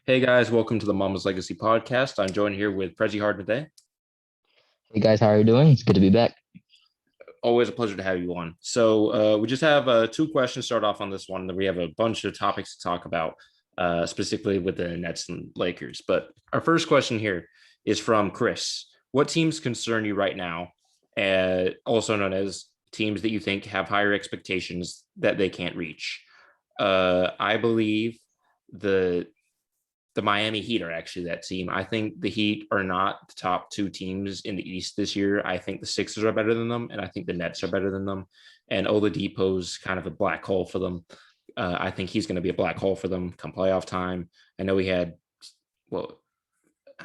Hey guys, welcome to the Mama's Legacy podcast. I'm joined here with PresiHardens today. Hey guys, how are you doing? It's good to be back. Always a pleasure to have you on. So we just have two questions to start off on this one. Then we have a bunch of topics to talk about, specifically with the Nets and Lakers. But our first question here is from Chris. What teams concern you right now, also known as teams that you think have higher expectations that they can't reach? I believe the the Miami Heat are actually that team. I think the Heat are not the top two teams in the East this year. I think the Sixers are better than them, and I think the Nets are better than them. And Oladipo's kind of a black hole for them. I think he's going to be a black hole for them come playoff time. I know well,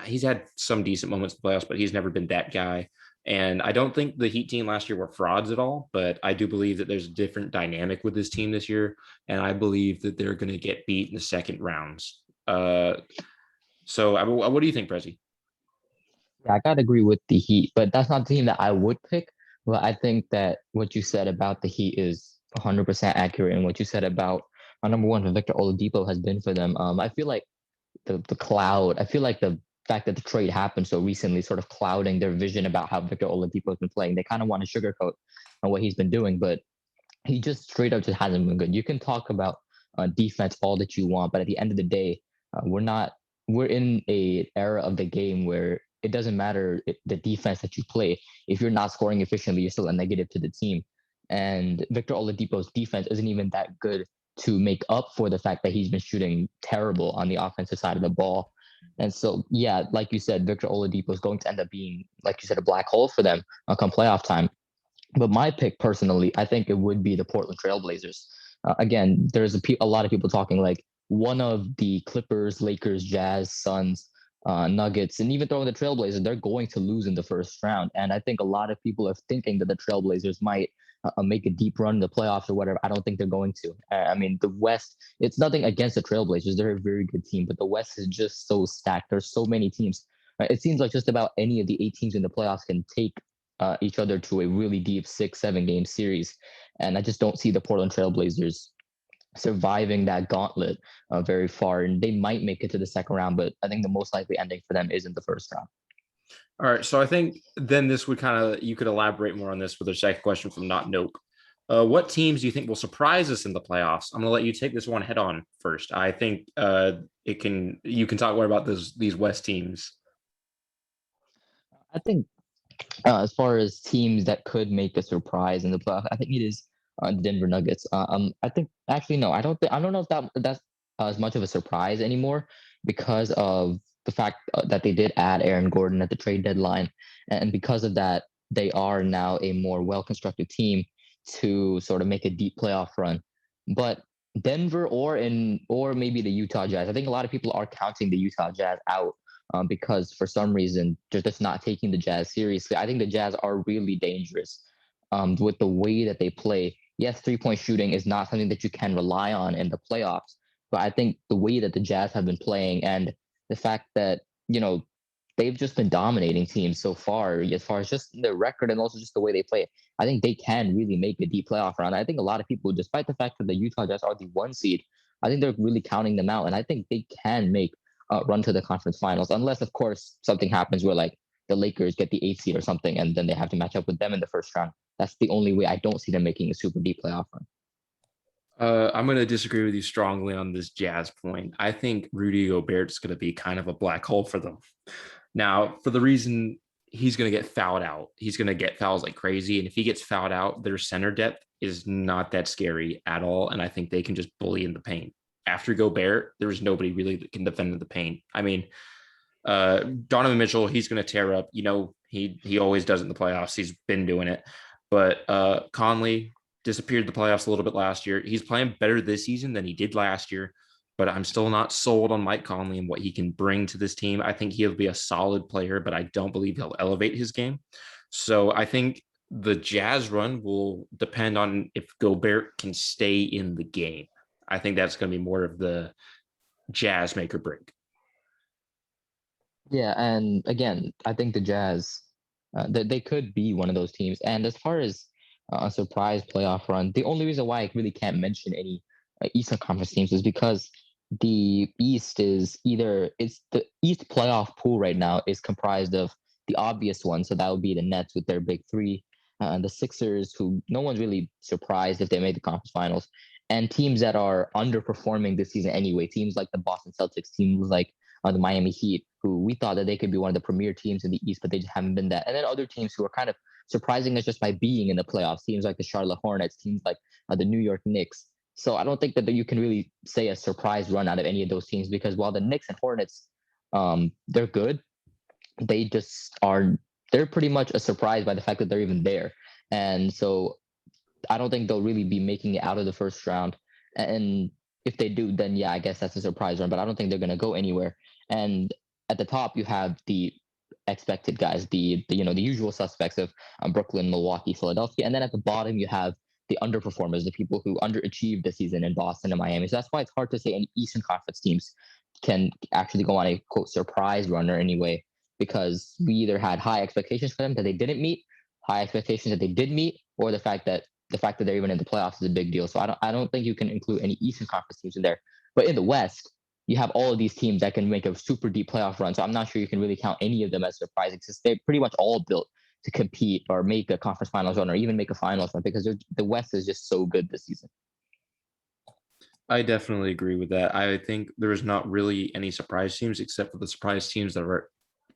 he's had some decent moments in the playoffs, but he's never been that guy. And I don't think the Heat team last year were frauds at all, but I do believe that there's a different dynamic with this team this year. And I believe that they're going to get beat in the second rounds. What do you think, Prezi? Yeah, I gotta agree with the Heat, but that's not the team that I would pick. But I think that what you said about the Heat is 100% accurate, and what you said about number one, Victor Oladipo has been for them. I feel like the cloud. I feel like the fact that the trade happened so recently, sort of clouding their vision about how Victor Oladipo has been playing. They kind of want to sugarcoat on what he's been doing, but he just straight up just hasn't been good. You can talk about defense all that you want, but at the end of the day, we're not. We're in a era of the game where it doesn't matter the defense that you play. If you're not scoring efficiently, you're still a negative to the team. And Victor Oladipo's defense isn't even that good to make up for the fact that he's been shooting terrible on the offensive side of the ball. And so, yeah, like you said, Victor Oladipo is going to end up being, like you said, a black hole for them come playoff time. But my pick personally, I think it would be the Portland Trailblazers. Again, there's a lot of people talking like one of the Clippers, Lakers, Jazz, Suns, Nuggets, and even throwing the Trailblazers, they're going to lose in the first round. And I think a lot of people are thinking that the Trailblazers might make a deep run in the playoffs or whatever. I don't think they're going to. I mean, the West, it's nothing against the Trailblazers. They're a very good team, but the West is just so stacked. There's so many teams. It seems like just about any of the 8 teams in the playoffs can take each other to a really deep 6-7 game series. And I just don't see the Portland Trailblazers surviving that gauntlet very far. And they might make it to the second round, but I think the most likely ending for them is in the first round. All right, so I think then this would you could elaborate more on this with a second question from Not Nope. What teams do you think will surprise us in the playoffs? I'm going to let you take this one head on first. I think you can talk more about these West teams. I think as far as teams that could make a surprise in the playoffs, I think it is the Denver Nuggets. I think actually no, I don't know if that's as much of a surprise anymore because of the fact that they did add Aaron Gordon at the trade deadline, and because of that, they are now a more well constructed team to sort of make a deep playoff run. But Denver or maybe the Utah Jazz. I think a lot of people are counting the Utah Jazz out because for some reason they're just not taking the Jazz seriously. I think the Jazz are really dangerous with the way that they play. Yes, 3-point shooting is not something that you can rely on in the playoffs, but I think the way that the Jazz have been playing and the fact that, they've just been dominating teams so far, as far as just their record and also just the way they play, I think they can really make a deep playoff run. I think a lot of people, despite the fact that the Utah Jazz are the 1 seed, I think they're really counting them out. And I think they can make run to the conference finals, unless of course something happens where like the Lakers get the 8 seed or something, and then they have to match up with them in the first round. That's the only way I don't see them making a super deep playoff run. I'm going to disagree with you strongly on this Jazz point. I think Rudy Gobert's going to be kind of a black hole for them. Now, for the reason he's going to get fouled out, he's going to get fouls like crazy. And if he gets fouled out, their center depth is not that scary at all. And I think they can just bully in the paint. After Gobert, there was nobody really that can defend in the paint. I mean, Donovan Mitchell, he's going to tear up. He always does it in the playoffs. He's been doing it. But Conley disappeared the playoffs a little bit last year. He's playing better this season than he did last year, but I'm still not sold on Mike Conley and what he can bring to this team. I think he'll be a solid player, but I don't believe he'll elevate his game. So I think the Jazz run will depend on if Gobert can stay in the game. I think that's going to be more of the Jazz make or break. Yeah, and again, I think the Jazz, they could be one of those teams. And as far as a surprise playoff run, the only reason why I really can't mention any Eastern Conference teams is because the East is it's the East playoff pool right now is comprised of the obvious ones. So that would be the Nets with their big three, the Sixers, who no one's really surprised if they made the conference finals, and teams that are underperforming this season anyway. Teams like the Boston Celtics, teams like the Miami Heat, who we thought that they could be one of the premier teams in the East, but they just haven't been that. And then other teams who are kind of surprising us just by being in the playoffs. Teams like the Charlotte Hornets, teams like the New York Knicks. So I don't think that you can really say a surprise run out of any of those teams, because while the Knicks and Hornets, they're good, they just are. They're pretty much a surprise by the fact that they're even there. And so I don't think they'll really be making it out of the first round. And if they do, then yeah, I guess that's a surprise run. But I don't think they're going to go anywhere. And at the top, you have the expected guys, the usual suspects of Brooklyn, Milwaukee, Philadelphia, and then at the bottom you have the underperformers, the people who underachieved the season in Boston and Miami. So that's why it's hard to say any Eastern Conference teams can actually go on a quote surprise run or anyway, because we either had high expectations for them that they didn't meet, high expectations that they did meet, or the fact that they're even in the playoffs is a big deal. So I don't think you can include any Eastern Conference teams in there. But in the West, you have all of these teams that can make a super deep playoff run. So I'm not sure you can really count any of them as surprising, because they're pretty much all built to compete or make a conference finals run or even make a finals run, because the West is just so good this season. I definitely agree with that. I think there is not really any surprise teams except for the surprise teams that are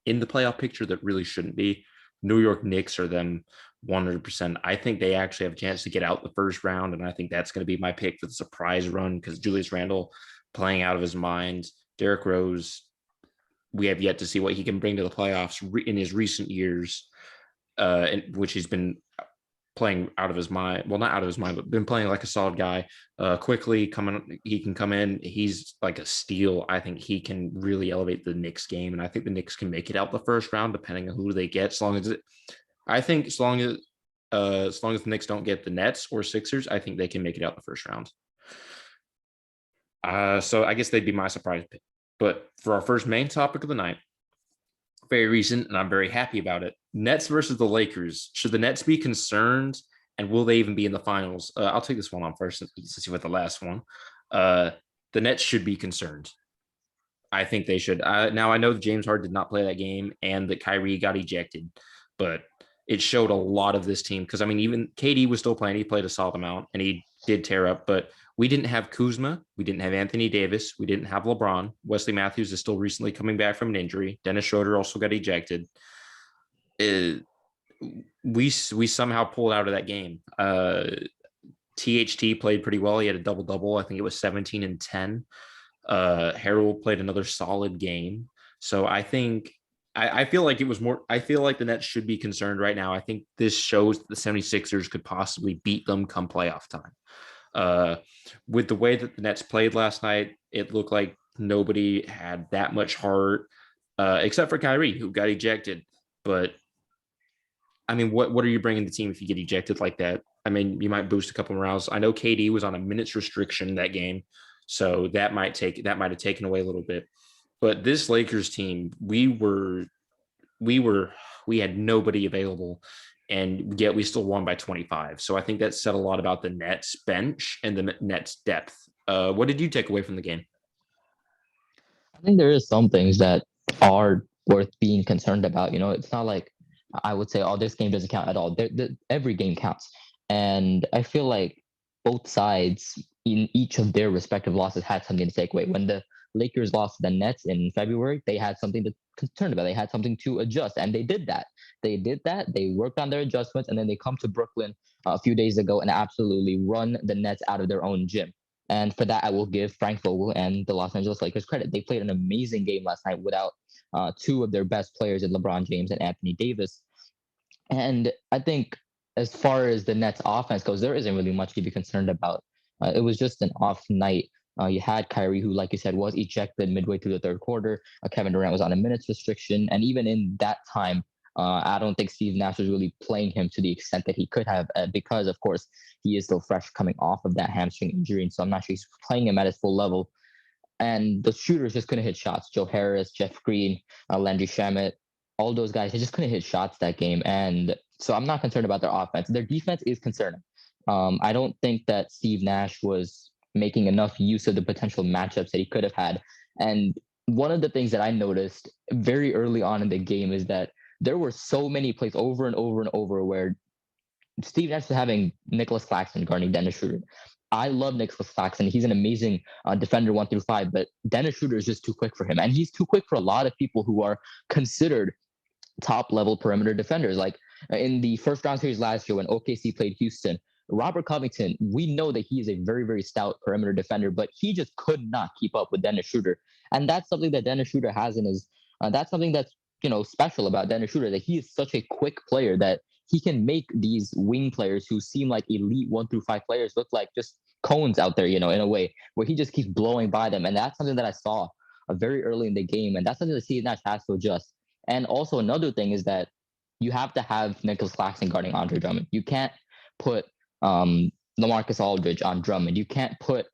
in the playoff picture that really shouldn't be. New York Knicks are them 100%. I think they actually have a chance to get out the first round, and I think that's going to be my pick for the surprise run, because Julius Randle playing out of his mind. Derrick Rose, we have yet to see what he can bring to the playoffs in his recent years, in which he's been playing out of his mind. Well, not out of his mind, but been playing like a solid guy. Quickly coming, he can come in. He's like a steal. I think he can really elevate the Knicks game, and I think the Knicks can make it out the first round, depending on who they get. I think as long as the Knicks don't get the Nets or Sixers, I think they can make it out the first round. So I guess they'd be my surprise pick. But for our first main topic of the night, very recent, and I'm very happy about it. Nets versus the Lakers. Should the Nets be concerned, and will they even be in the finals? I'll take this one on first since you went the last one. The Nets should be concerned. I think they should. Now, I know that James Harden did not play that game and that Kyrie got ejected, but it showed a lot of this team, because, I mean, even KD was still playing. He played a solid amount, and he did tear up, but we didn't have Kuzma. We didn't have Anthony Davis. We didn't have LeBron. Wesley Matthews is still recently coming back from an injury. Dennis Schroeder also got ejected. We somehow pulled out of that game. THT played pretty well. He had a double-double. I think it was 17 and 10. Harold played another solid game. So I think I feel like it was more. I feel like the Nets should be concerned right now. I think this shows that the 76ers could possibly beat them come playoff time. With the way that the Nets played last night, it looked like nobody had that much heart, except for Kyrie, who got ejected. But I mean, what are you bringing the team if you get ejected like that? I mean, you might boost a couple morales. I know KD was on a minutes restriction that game, so that might have taken away a little bit. But this Lakers team, we had nobody available, and yet we still won by 25. So I think that said a lot about the Nets bench and the Nets depth. What did you take away from the game? I think there is some things that are worth being concerned about. It's not like I would say, oh, this game doesn't count at all. Every game counts. And I feel like both sides in each of their respective losses had something to take away. When the Lakers lost to the Nets in February, they had something to concern about. They had something to adjust, and they did that. They worked on their adjustments, and then they come to Brooklyn a few days ago and absolutely run the Nets out of their own gym. And for that, I will give Frank Vogel and the Los Angeles Lakers credit. They played an amazing game last night without two of their best players in LeBron James and Anthony Davis. And I think as far as the Nets offense goes, there isn't really much to be concerned about. It was just an off night. You had Kyrie, who, like you said, was ejected midway through the third quarter. Kevin Durant was on a minutes restriction. And even in that time, I don't think Steve Nash was really playing him to the extent that he could have, because, of course, he is still fresh coming off of that hamstring injury. And so I'm not sure he's playing him at his full level. And the shooters just couldn't hit shots. Joe Harris, Jeff Green, Landry Shamet, all those guys, they just couldn't hit shots that game. And so I'm not concerned about their offense. Their defense is concerning. I don't think that Steve Nash was making enough use of the potential matchups that he could have had. And one of the things that I noticed very early on in the game is that there were so many plays over and over and over where Steve Nash was having Nicholas Claxton guarding Dennis Schroeder. I love Nicholas Claxton. He's an amazing defender 1 through 5, but Dennis Schroeder is just too quick for him. And he's too quick for a lot of people who are considered top level perimeter defenders. Like in the first round series last year when OKC played Houston, Robert Covington, we know that he is a very, very stout perimeter defender, but he just could not keep up with Dennis Schroeder. And that's something that Dennis Schroeder has in his, that's something that's, special about Dennis Schroeder, that he is such a quick player that he can make these wing players who seem like elite 1 through 5 players look like just cones out there, in a way where he just keeps blowing by them. And that's something that I saw very early in the game. And that's something that Steve Nash has to adjust. And also another thing is that you have to have Nicholas Claxton guarding Andre Drummond. You can't put LaMarcus Aldridge on Drummond. You can't put,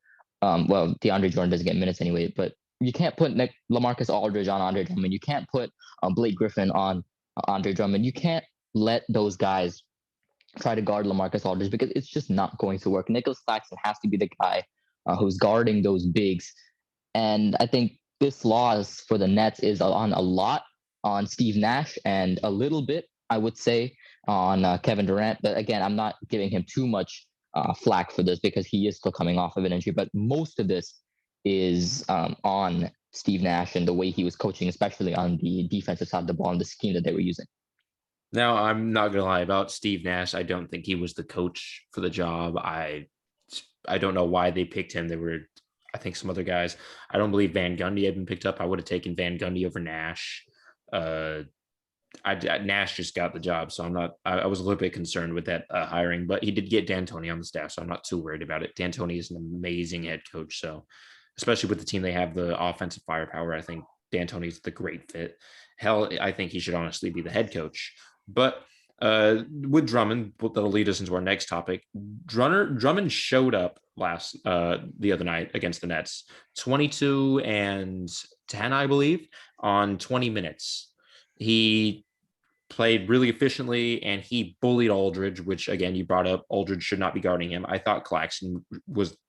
DeAndre Jordan doesn't get minutes anyway, but you can't put LaMarcus Aldridge on Andre Drummond. You can't put Blake Griffin on Andre Drummond. You can't let those guys try to guard LaMarcus Aldridge because it's just not going to work. Nicholas Claxton has to be the guy who's guarding those bigs. And I think this loss for the Nets is on a lot on Steve Nash and a little bit, I would say, on Kevin Durant. But again, I'm not giving him too much flack for this because he is still coming off of an injury. But most of this is on Steve Nash and the way he was coaching, especially on the defensive side of the ball and the scheme that they were using. Now, I'm not going to lie about Steve Nash. I don't think he was the coach for the job. I don't know why they picked him. There were, I think, some other guys. I don't believe Van Gundy had been picked up. I would have taken Van Gundy over Nash. Nash just got the job, so I was a little bit concerned with that hiring, but he did get D'Antoni on the staff, so I'm not too worried about it. D'Antoni is an amazing head coach, so especially with the team they have, the offensive firepower, I think D'Antoni's the great fit. Hell, I think he should honestly be the head coach. But with Drummond, that'll lead us into our next topic. Drummond showed up the other night against the Nets, 22 and 10, I believe, on 20 minutes. He played really efficiently and he bullied Aldridge, which again, you brought up, Aldridge should not be guarding him. I thought Claxton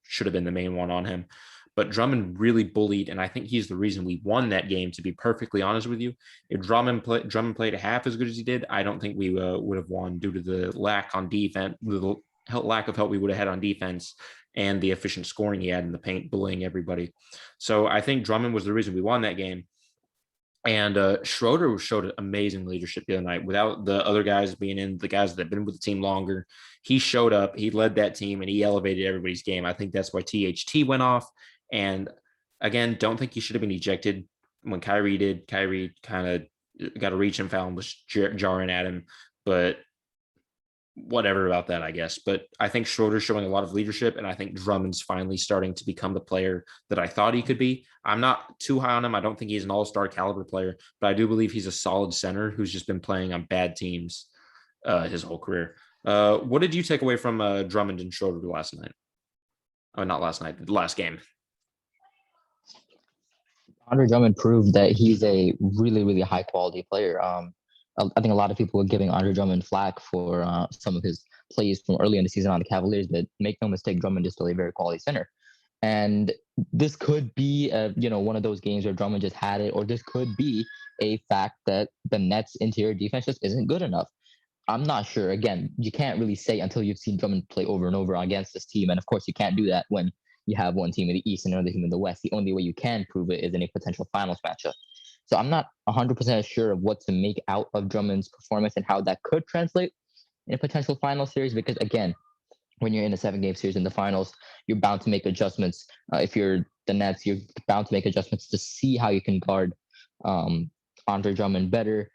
should have been the main one on him, but Drummond really bullied, and I think he's the reason we won that game, to be perfectly honest with you. If Drummond played half as good as he did, I don't think we would have won due to the lack on defense, the lack of help we would have had on defense and the efficient scoring he had in the paint, bullying everybody. So I think Drummond was the reason we won that game. And Schroeder showed amazing leadership the other night without the other guys being in, the guys that have been with the team longer. He showed up, he led that team, and he elevated everybody's game. I think that's why THT went off. And again, don't think he should have been ejected when Kyrie did. Kyrie kind of got a reach and foul and was jarring at him, but whatever about that, I guess. But I think Schroeder's showing a lot of leadership, and I think Drummond's finally starting to become the player that I thought he could be. I'm not too high on him. I don't think he's an all-star caliber player, but I do believe he's a solid center who's just been playing on bad teams his whole career. What did you take away from Drummond and Schroeder last night? Oh, not last night, the last game. Andre Drummond proved that he's a really, really high quality player. I think a lot of people were giving Andre Drummond flack for some of his plays from early in the season on the Cavaliers, but make no mistake, Drummond is still a very quality center. And this could be, one of those games where Drummond just had it, or this could be a fact that the Nets' interior defense just isn't good enough. I'm not sure. Again, you can't really say until you've seen Drummond play over and over against this team. And of course, you can't do that when you have one team in the East and another team in the West. The only way you can prove it is in a potential finals matchup. So I'm not 100% sure of what to make out of Drummond's performance and how that could translate in a potential final series. Because again, when you're in a 7-game series in the finals, you're bound to make adjustments. If you're the Nets, you're bound to make adjustments to see how you can guard Andre Drummond better.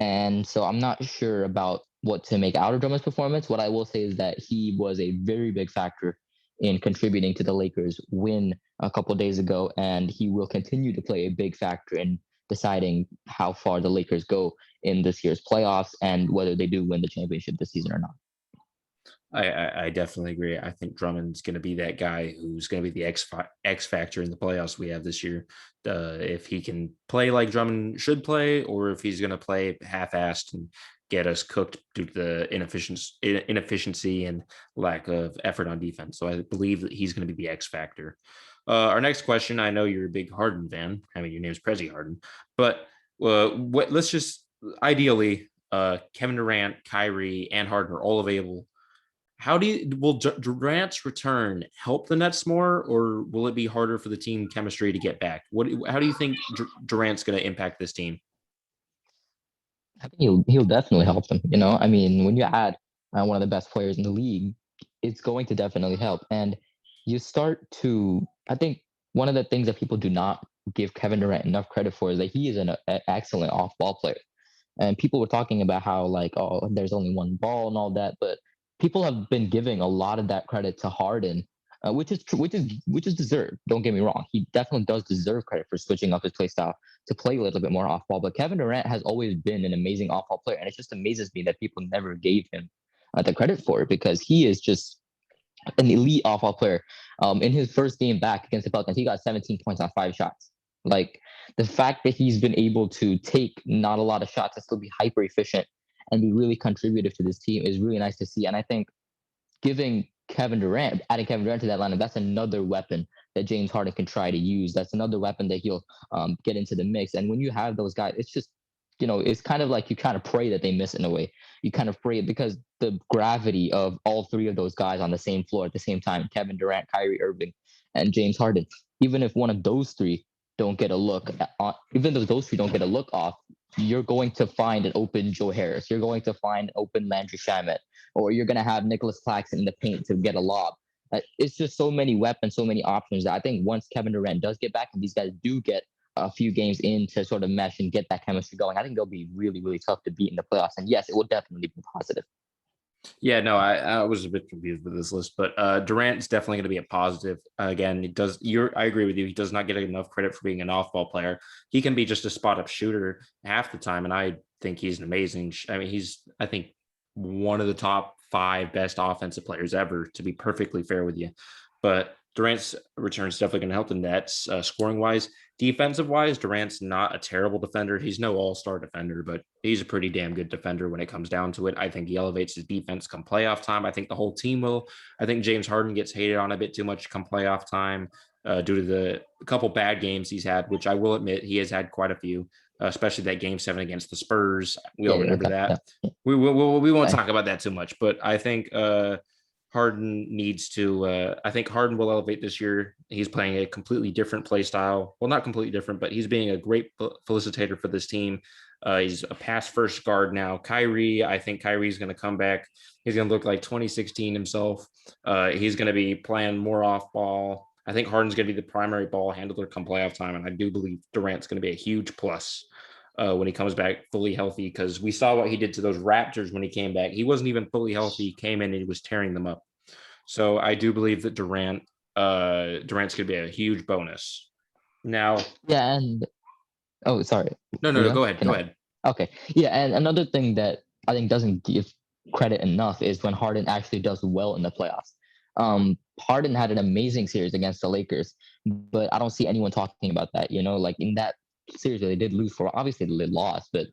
And so I'm not sure about what to make out of Drummond's performance. What I will say is that he was a very big factor in contributing to the Lakers' win a couple of days ago, and he will continue to play a big factor in deciding how far the Lakers go in this year's playoffs and whether they do win the championship this season or not. I definitely agree. I think Drummond's going to be that guy who's going to be the X factor in the playoffs we have this year. If he can play like Drummond should play, or if he's going to play half-assed and get us cooked due to the inefficiency and lack of effort on defense. So I believe that he's going to be the X factor. Our next question. I know you're a big Harden fan. I mean, your name's Prezi Harden, but let's just ideally, Kevin Durant, Kyrie, and Harden are all available. How will Durant's return help the Nets more, or will it be harder for the team chemistry to get back? How do you think Durant's going to impact this team? I think he'll definitely help them. I mean, when you add one of the best players in the league, it's going to definitely help. And you start to, I think, one of the things that people do not give Kevin Durant enough credit for is that he is an excellent off-ball player. And people were talking about how like, oh, there's only one ball and all that, but people have been giving a lot of that credit to Harden, which is deserved. Don't get me wrong; he definitely does deserve credit for switching up his play style to play a little bit more off ball. But Kevin Durant has always been an amazing off ball player, and it just amazes me that people never gave him the credit for it because he is just an elite off ball player. In his first game back against the Pelicans, he got 17 points on 5 shots. Like the fact that he's been able to take not a lot of shots and still be hyper efficient and be really contributive to this team is really nice to see. And I think adding Kevin Durant to that lineup, that's another weapon that James Harden can try to use. That's another weapon that he'll get into the mix. And when you have those guys, it's just, it's kind of like you kind of pray that they miss in a way. You kind of pray it because the gravity of all three of those guys on the same floor at the same time, Kevin Durant, Kyrie Irving, and James Harden, even if one of those three don't get a look, even though those three don't get a look off, you're going to find an open Joe Harris. You're going to find an open Landry Shamet, or you're going to have Nicholas Claxton in the paint to get a lob. It's just so many weapons, so many options that I think once Kevin Durant does get back and these guys do get a few games in to sort of mesh and get that chemistry going, I think they'll be really, really tough to beat in the playoffs. And yes, it will definitely be positive. Yeah, no, I was a bit confused with this list, but Durant's definitely going to be a positive. Again, I agree with you. He does not get enough credit for being an off-ball player. He can be just a spot-up shooter half the time, and I think he's an amazing. I mean, I think one of the top 5 best offensive players ever. To be perfectly fair with you, but Durant's return is definitely going to help the Nets scoring wise. Defensive wise, Durant's not a terrible defender. He's no all-star defender, but he's a pretty damn good defender when it comes down to it. I think he elevates his defense come playoff time. I think the whole team will. I think James Harden gets hated on a bit too much come playoff time due to the couple bad games he's had, which I will admit he has had quite a few, especially that Game 7 against the Spurs. We all remember that. Yeah. We won't talk about that too much, but I think Harden needs to. I think Harden will elevate this year. He's playing a completely different play style. Well, not completely different, but he's being a great felicitator for this team. He's a pass first guard now. Kyrie, I think Kyrie's going to come back. He's going to look like 2016 himself. He's going to be playing more off ball. I think Harden's going to be the primary ball handler come playoff time, and I do believe Durant's going to be a huge plus when he comes back fully healthy, because we saw what he did to those Raptors when he came back. He wasn't even fully healthy. He came in and he was tearing them up. So I do believe that Durant's going to be a huge bonus. Now, yeah, and sorry. No, go ahead. Go ahead. Okay, yeah, and another thing that I think doesn't give credit enough is when Harden actually does well in the playoffs. Harden had an amazing series against the Lakers, but I don't see anyone talking about that. Like in that series where they did lose for, obviously they lost, but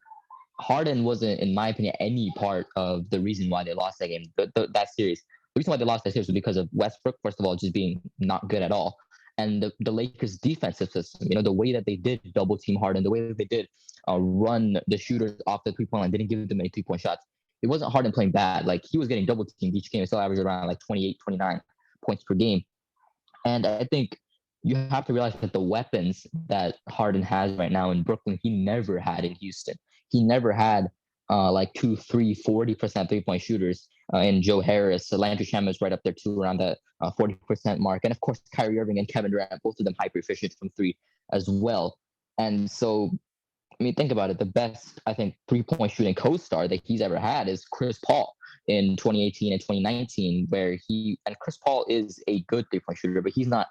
Harden wasn't, in my opinion, any part of the reason why they lost that game. That series. The reason why they lost that series was because of Westbrook, first of all, just being not good at all. And the Lakers' defensive system, the way that they did double team Harden, the way that they did run the shooters off the 3-point line, didn't give them any 3-point shots. It wasn't Harden playing bad. Like he was getting double teamed each game. It still averaged around like 28, 29 points per game. And I think you have to realize that the weapons that Harden has right now in Brooklyn, he never had in Houston. He never had like 2, 3, 40% 3-point shooters in Joe Harris. Landry Shamet is right up there too, around that 40% mark. And of course, Kyrie Irving and Kevin Durant, both of them hyper efficient from 3 as well. And so, I mean, think about it. The best, I think, 3-point shooting co-star that he's ever had is Chris Paul in 2018 and 2019, where Chris Paul is a good 3-point shooter, but he's not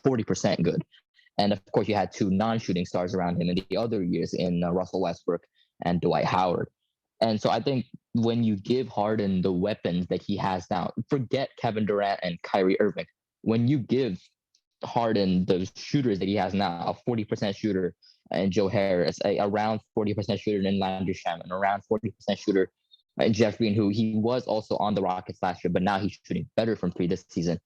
40% good. And of course, you had 2 non-shooting stars around him in the other years in Russell Westbrook and Dwight Howard. And so I think when you give Harden the weapons that he has now, forget Kevin Durant and Kyrie Irving. When you give Harden the shooters that he has now, a 40% shooter and Joe Harris, around 40% shooter in Landry Shaman, around 40% shooter and Jeff Green, who he was also on the Rockets last year, but now he's shooting better from three this season.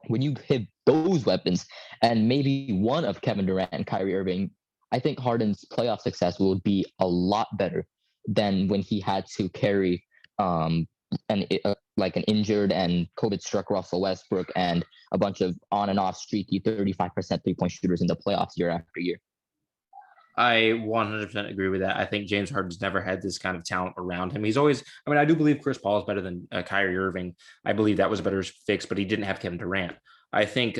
When you hit those weapons and maybe one of Kevin Durant and Kyrie Irving, I think Harden's playoff success will be a lot better than when he had to carry like an injured and COVID struck Russell Westbrook and a bunch of on and off streaky 35% 3-point shooters in the playoffs year after year. I 100% agree with that. I think James Harden's never had this kind of talent around him. He's always, I mean, I do believe Chris Paul is better than Kyrie Irving. I believe that was a better fix, but he didn't have Kevin Durant. I think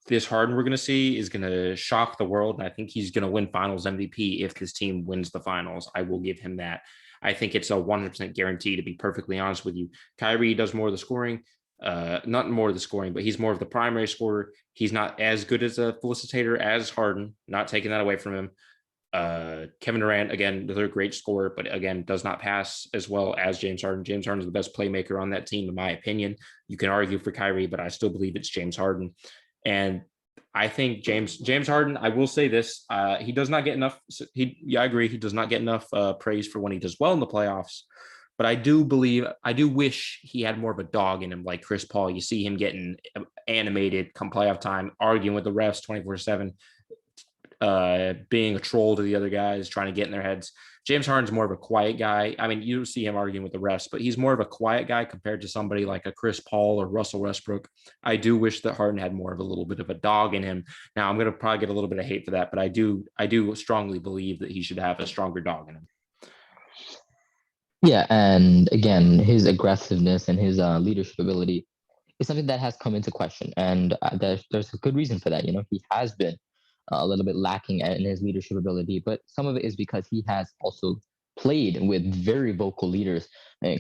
this Harden we're going to see is going to shock the world. And I think he's going to win finals MVP if this team wins the finals. I will give him that. I think it's a 100% guarantee, to be perfectly honest with you. Kyrie does more of the scoring. Not more of the scoring, but he's more of the primary scorer. He's not as good as a felicitator as Harden, not taking that away from him. Kevin Durant, again, another great scorer, but again, does not pass as well as James Harden. James Harden is the best playmaker on that team, in my opinion. You can argue for Kyrie, but I still believe it's James Harden. And I think James Harden, I will say this, he does not get enough. I agree. He does not get enough praise for when he does well in the playoffs. But I do wish he had more of a dog in him, like Chris Paul. You see him getting animated come playoff time, arguing with the refs 24/7, being a troll to the other guys, trying to get in their heads. James Harden's more of a quiet guy. I mean, you see him arguing with the refs, but he's more of a quiet guy compared to somebody like a Chris Paul or Russell Westbrook. I do wish that Harden had more of a little bit of a dog in him. Now, I'm going to probably get a little bit of hate for that, but I do strongly believe that he should have a stronger dog in him. Yeah, and again, his aggressiveness and his leadership ability is something that has come into question, and there's a good reason for that. You know, he has been a little bit lacking in his leadership ability, but some of it is because he has also played with very vocal leaders,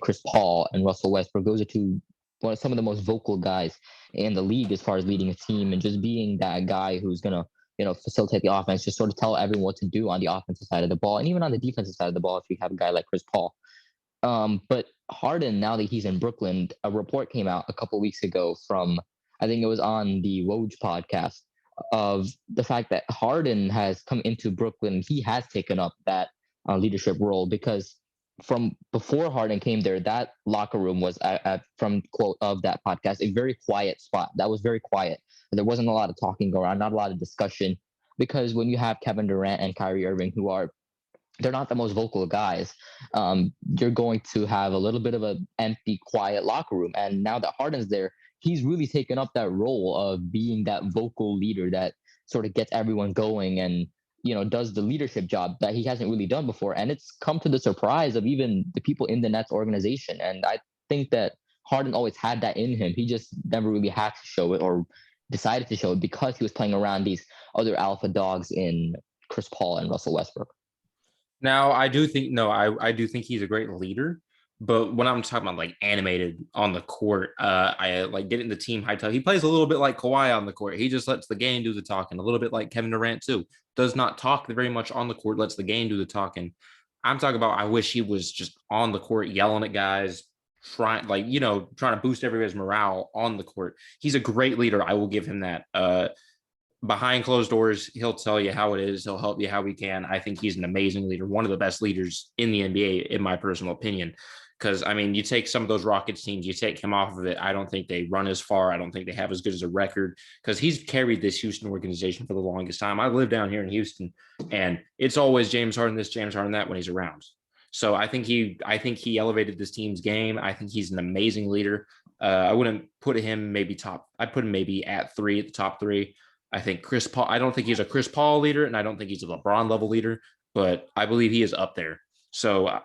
Chris Paul and Russell Westbrook. Those are some of the most vocal guys in the league as far as leading a team and just being that guy who's gonna facilitate the offense, just sort of tell everyone what to do on the offensive side of the ball, and even on the defensive side of the ball if you have a guy like Chris Paul. But Harden, now that he's in Brooklyn, a report came out a couple weeks ago from, I think it was on the Woj podcast, of the fact that Harden has come into Brooklyn. He has taken up that leadership role because from before Harden came there, that locker room was, from quote of that podcast, a very quiet spot. That was very quiet. There wasn't a lot of talking around, not a lot of discussion, because when you have Kevin Durant and Kyrie Irving, they're not the most vocal guys. You're going to have a little bit of an empty, quiet locker room. And now that Harden's there, he's really taken up that role of being that vocal leader that sort of gets everyone going and, does the leadership job that he hasn't really done before. And it's come to the surprise of even the people in the Nets organization. And I think that Harden always had that in him. He just never really had to show it or decided to show it because he was playing around these other alpha dogs in Chris Paul and Russell Westbrook. Now, I do think he's a great leader, but when I'm talking about like animated on the court, I like getting the team high top. He plays a little bit like Kawhi on the court. He just lets the game do the talking, a little bit like Kevin Durant too. Does not talk very much on the court, lets the game do the talking. I'm talking about I wish he was just on the court yelling at guys, trying to boost everybody's morale on the court. He's a great leader. I will give him that. Behind closed doors, he'll tell you how it is. He'll help you how he can. I think he's an amazing leader, one of the best leaders in the NBA, in my personal opinion. Because, I mean, you take some of those Rockets teams, you take him off of it, I don't think they run as far. I don't think they have as good as a record because he's carried this Houston organization for the longest time. I live down here in Houston, and it's always James Harden this, James Harden that when he's around. So I think he elevated this team's game. I think he's an amazing leader. I wouldn't put him maybe top. I'd put him maybe at the top three. I think Chris Paul, I don't think he's a Chris Paul leader, and I don't think he's a LeBron level leader, but I believe he is up there. So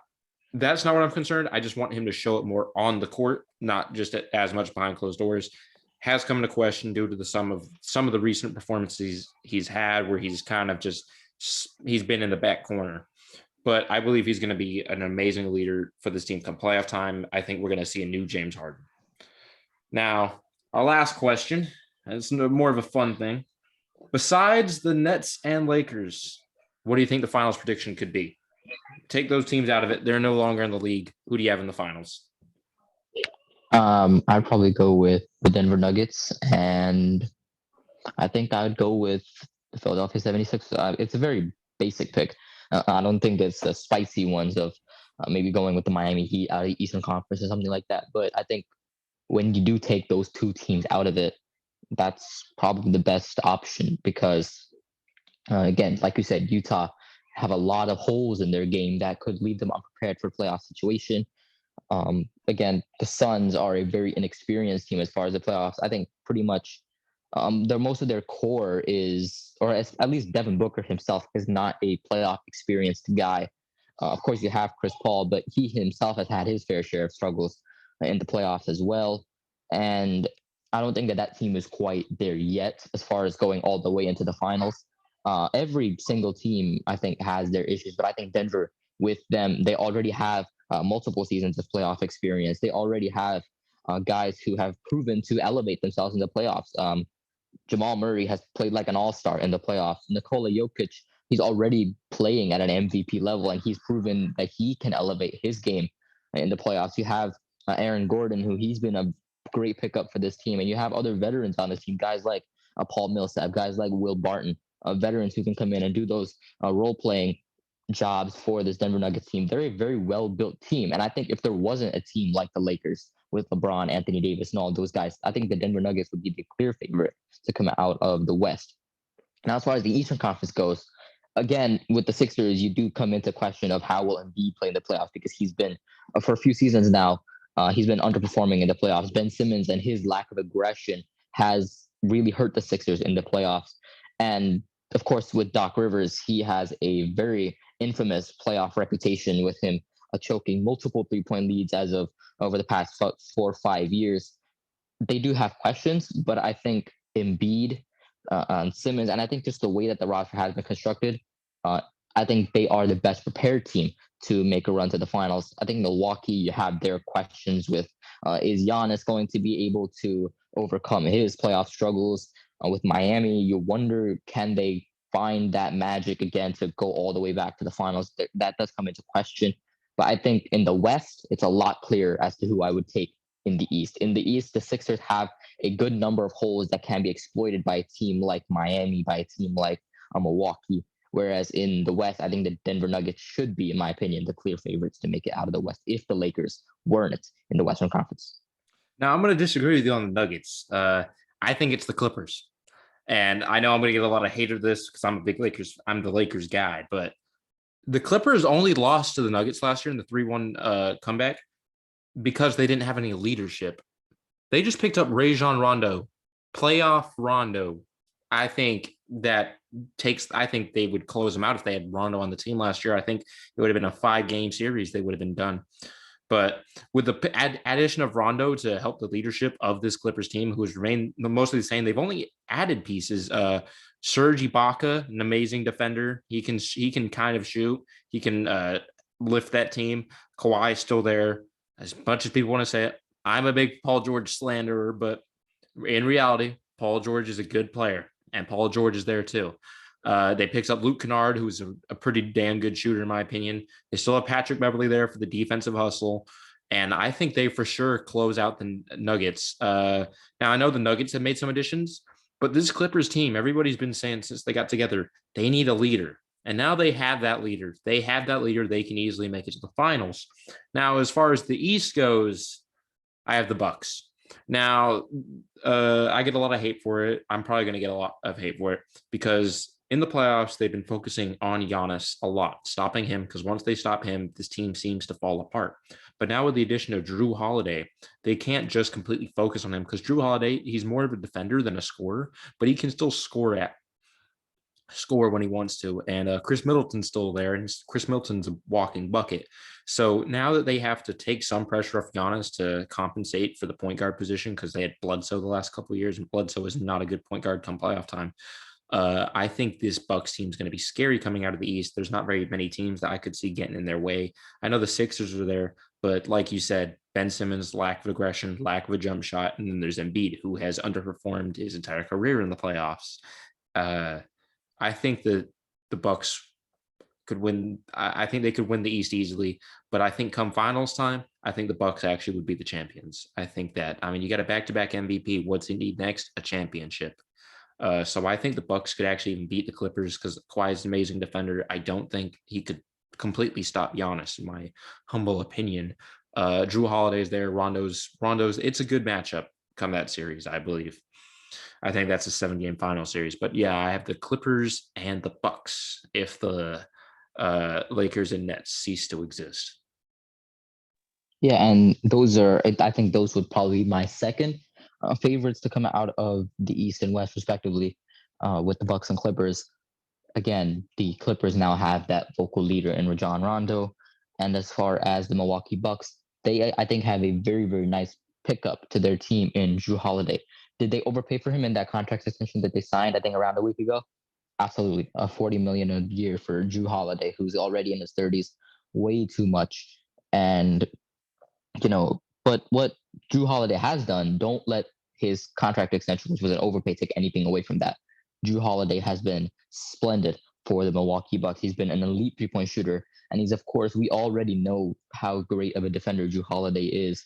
that's not what I'm concerned. I just want him to show it more on the court, not just as much behind closed doors. Has come into question due to some of the recent performances he's had where he's kind of he's been in the back corner. But I believe he's going to be an amazing leader for this team come playoff time. I think we're going to see a new James Harden. Now, our last question, it's more of a fun thing. Besides the Nets and Lakers, what do you think the finals prediction could be? Take those teams out of it. They're no longer in the league. Who do you have in the finals? I'd probably go with the Denver Nuggets, and I think I would go with the Philadelphia 76ers. It's a very basic pick. I don't think it's the spicy ones of maybe going with the Miami Heat out of the Eastern Conference or something like that. But I think when you do take those two teams out of it, that's probably the best option because, again, like you said, Utah have a lot of holes in their game that could leave them unprepared for playoff situation. Again, the Suns are a very inexperienced team as far as the playoffs. I think pretty much their most of their core is, or at least Devin Booker himself is not a playoff experienced guy. Of course, you have Chris Paul, but he himself has had his fair share of struggles in the playoffs as well. And I don't think that that team is quite there yet as far as going all the way into the finals. Every single team, I think, has their issues, but I think Denver, with them, they already have multiple seasons of playoff experience. They already have guys who have proven to elevate themselves in the playoffs. Jamal Murray has played like an all-star in the playoffs. Nikola Jokic, he's already playing at an MVP level, and he's proven that he can elevate his game in the playoffs. You have Aaron Gordon, who he's been a great pickup for this team, and you have other veterans on this team, guys like Paul Millsap, guys like Will Barton, veterans who can come in and do those role-playing jobs for this Denver Nuggets team. They're a very well-built team, and I think if there wasn't a team like the Lakers with LeBron, Anthony Davis, and all those guys, I think the Denver Nuggets would be the clear favorite to come out of the West. Now, as far as the Eastern Conference goes, again, with the Sixers, you do come into question of how will Embiid play in the playoffs because he's been, for a few seasons now, he's been underperforming in the playoffs. Ben Simmons and his lack of aggression has really hurt the Sixers in the playoffs. And of course, with Doc Rivers, he has a very infamous playoff reputation with him choking multiple three-point leads as of over the past 4 or 5 years. They do have questions, but I think Embiid, Simmons, and I think just the way that the roster has been constructed, uh, I think they are the best prepared team to make a run to the finals. I think Milwaukee, you have their questions with is Giannis going to be able to overcome his playoff struggles? With Miami, you wonder, can they find that magic again to go all the way back to the finals? That does come into question. But I think in the West, it's a lot clearer as to who I would take in the East. In the East, the Sixers have a good number of holes that can be exploited by a team like Miami, by a team like Milwaukee. Whereas in the West, I think the Denver Nuggets should be, in my opinion, the clear favorites to make it out of the West if the Lakers weren't in the Western Conference. Now, I'm going to disagree with you on the Nuggets. I think it's the Clippers. And I know I'm going to get a lot of hate of this because I'm the Lakers guy, but the Clippers only lost to the Nuggets last year in the 3-1 comeback because they didn't have any leadership. They just picked up Rajon Rondo, playoff Rondo. I think they would close them out if they had Rondo on the team last year. I think it would have been a 5-game series. They would have been done. But with the addition of Rondo to help the leadership of this Clippers team, who has remained mostly the same, they've only added pieces. Serge Ibaka, an amazing defender. He can kind of shoot. He can lift that team. Kawhi's still there. As much as people want to say it, I'm a big Paul George slanderer, but in reality, Paul George is a good player, and Paul George is there too. They picked up Luke Kennard, who's a pretty damn good shooter, in my opinion. They still have Patrick Beverley there for the defensive hustle. And I think they for sure close out the Nuggets. Now, I know the Nuggets have made some additions, but this Clippers team, everybody's been saying since they got together, they need a leader. And now they have that leader. They can easily make it to the finals. Now, as far as the East goes, I have the Bucks. Now, I get a lot of hate for it. I'm probably going to get a lot of hate for it because in the playoffs, they've been focusing on Giannis a lot, stopping him because once they stop him, this team seems to fall apart. But now with the addition of Drew Holiday, they can't just completely focus on him because Drew Holiday, he's more of a defender than a scorer, but he can still score when he wants to. And Chris Middleton's still there, and Chris Middleton's a walking bucket. So now that they have to take some pressure off Giannis to compensate for the point guard position because they had Bledsoe the last couple of years, and Bledsoe is not a good point guard come playoff time. I think this Bucks team is going to be scary coming out of the East. There's not very many teams that I could see getting in their way. I know the Sixers are there, but like you said, Ben Simmons, lack of aggression, lack of a jump shot, and then there's Embiid, who has underperformed his entire career in the playoffs. I think that the Bucks could win. I think they could win the East easily, but I think come finals time, I think the Bucks actually would be the champions. I think that. I mean, you got a back-to-back MVP. What's he need next? A championship. So I think the Bucks could actually even beat the Clippers because Kawhi is an amazing defender. I don't think he could completely stop Giannis, in my humble opinion. Drew Holiday's there. Rondo's. It's a good matchup come that series, I believe. I think that's a 7-game final series. But yeah, I have the Clippers and the Bucks if the Lakers and Nets cease to exist. Yeah, and I think those would probably be my second favorites to come out of the East and West, respectively, with the Bucks and Clippers. Again, the Clippers now have that vocal leader in Rajon Rondo. And as far as the Milwaukee Bucks, they, I think, have a very, very nice pickup to their team in Drew Holiday. Did they overpay for him in that contract extension that they signed, I think, around a week ago? Absolutely. $40 million a year for Drew Holiday, who's already in his 30s, way too much. And but what Drew Holiday has done, don't let his contract extension, which was an overpay, take anything away from that. Drew Holiday has been splendid for the Milwaukee Bucks. He's been an elite 3-point shooter. And he's, of course, we already know how great of a defender Drew Holiday is.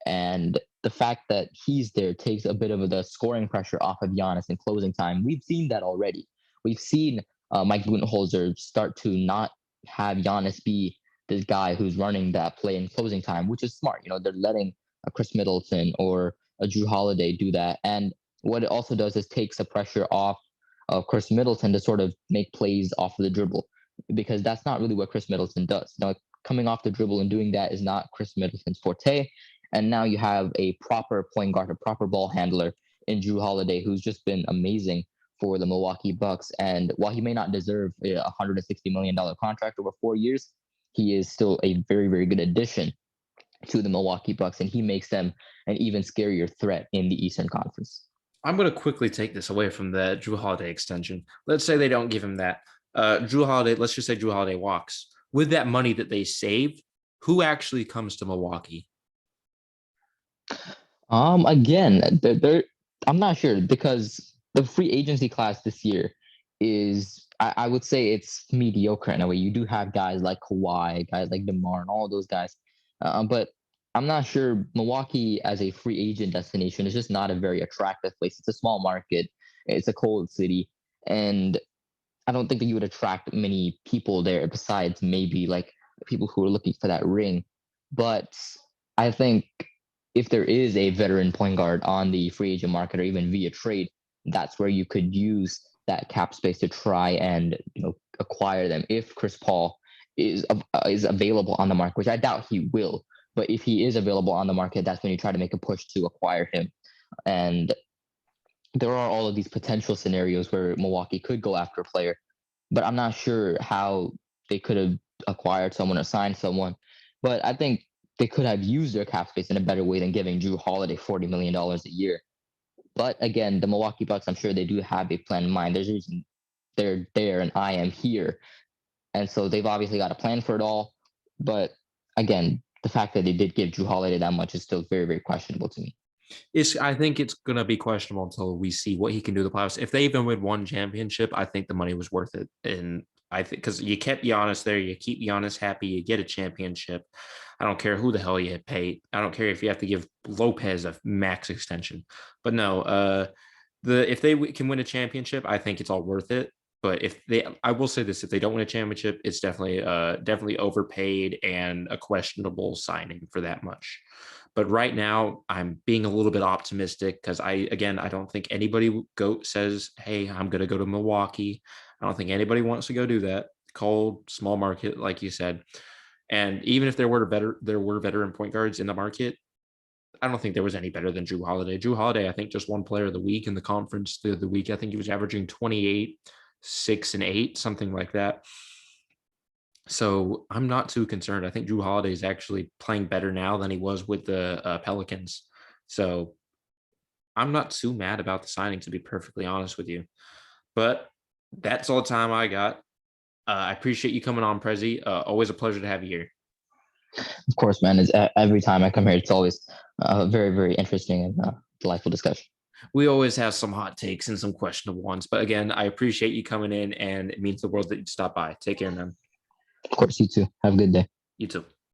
And the fact that he's there takes a bit of the scoring pressure off of Giannis in closing time. We've seen that already. We've seen Mike Budenholzer start to not have Giannis be this guy who's running that play in closing time, which is smart. They're letting a Chris Middleton or a Drew Holiday do that. And what it also does is takes the pressure off of Chris Middleton to sort of make plays off of the dribble, because that's not really what Chris Middleton does. Coming off the dribble and doing that is not Chris Middleton's forte. And now you have a proper point guard, a proper ball handler in Drew Holiday, who's just been amazing for the Milwaukee Bucks. And while he may not deserve a $160 million contract over 4 years, he is still a very, very good addition to the Milwaukee Bucks, and he makes them an even scarier threat in the Eastern Conference. I'm going to quickly take this away from the Drew Holiday extension. Let's say they don't give him that. Drew Holiday, let's just say Drew Holiday walks. With that money that they saved, who actually comes to Milwaukee? Again, I'm not sure, because the free agency class this year is, I would say, it's mediocre in a way. You do have guys like Kawhi, guys like DeMar, and all of those guys, but I'm not sure Milwaukee as a free agent destination is just not a very attractive place. It's a small market, it's a cold city, and I don't think that you would attract many people there besides maybe like people who are looking for that ring. But I think if there is a veteran point guard on the free agent market or even via trade, that's where you could use that cap space to try and acquire them. If Chris Paul is available on the market, which I doubt he will, but if he is available on the market, that's when you try to make a push to acquire him. And there are all of these potential scenarios where Milwaukee could go after a player, but I'm not sure how they could have acquired someone or signed someone. But I think they could have used their cap space in a better way than giving Drew Holiday $40 million a year. But again, the Milwaukee Bucks, I'm sure they do have a plan in mind. There's a reason they're there and I am here. And so they've obviously got a plan for it all. But again, the fact that they did give Drew Holiday that much is still very, very questionable to me. I think it's going to be questionable until we see what he can do in the playoffs. If they even win one championship, I think the money was worth it. And I think because you kept Giannis there, you keep Giannis happy, you get a championship. I don't care who the hell you pay. I don't care if you have to give Lopez a max extension. But no, if they can win a championship, I think it's all worth it. But I will say this: if they don't win a championship, it's definitely overpaid and a questionable signing for that much. But right now, I'm being a little bit optimistic because I don't think anybody says, "Hey, I'm going to go to Milwaukee." I don't think anybody wants to go do that. Cold, small market, like you said. And even if there were veteran point guards in the market, I don't think there was any better than Drew Holiday. Drew Holiday, I think, just won Player of the Week in the conference the week. I think he was averaging 28, 6, and 8, something like that. So I'm not too concerned. I think Drew Holiday is actually playing better now than he was with the Pelicans. So I'm not too mad about the signing, to be perfectly honest with you. But that's all the time I got. I appreciate you coming on, Prezi. Always a pleasure to have you here. Of course, man. It's, every time I come here, it's always a very, very interesting and delightful discussion. We always have some hot takes and some questionable ones. But again, I appreciate you coming in, and it means the world that you stop by. Take care, man. Of course, you too. Have a good day. You too.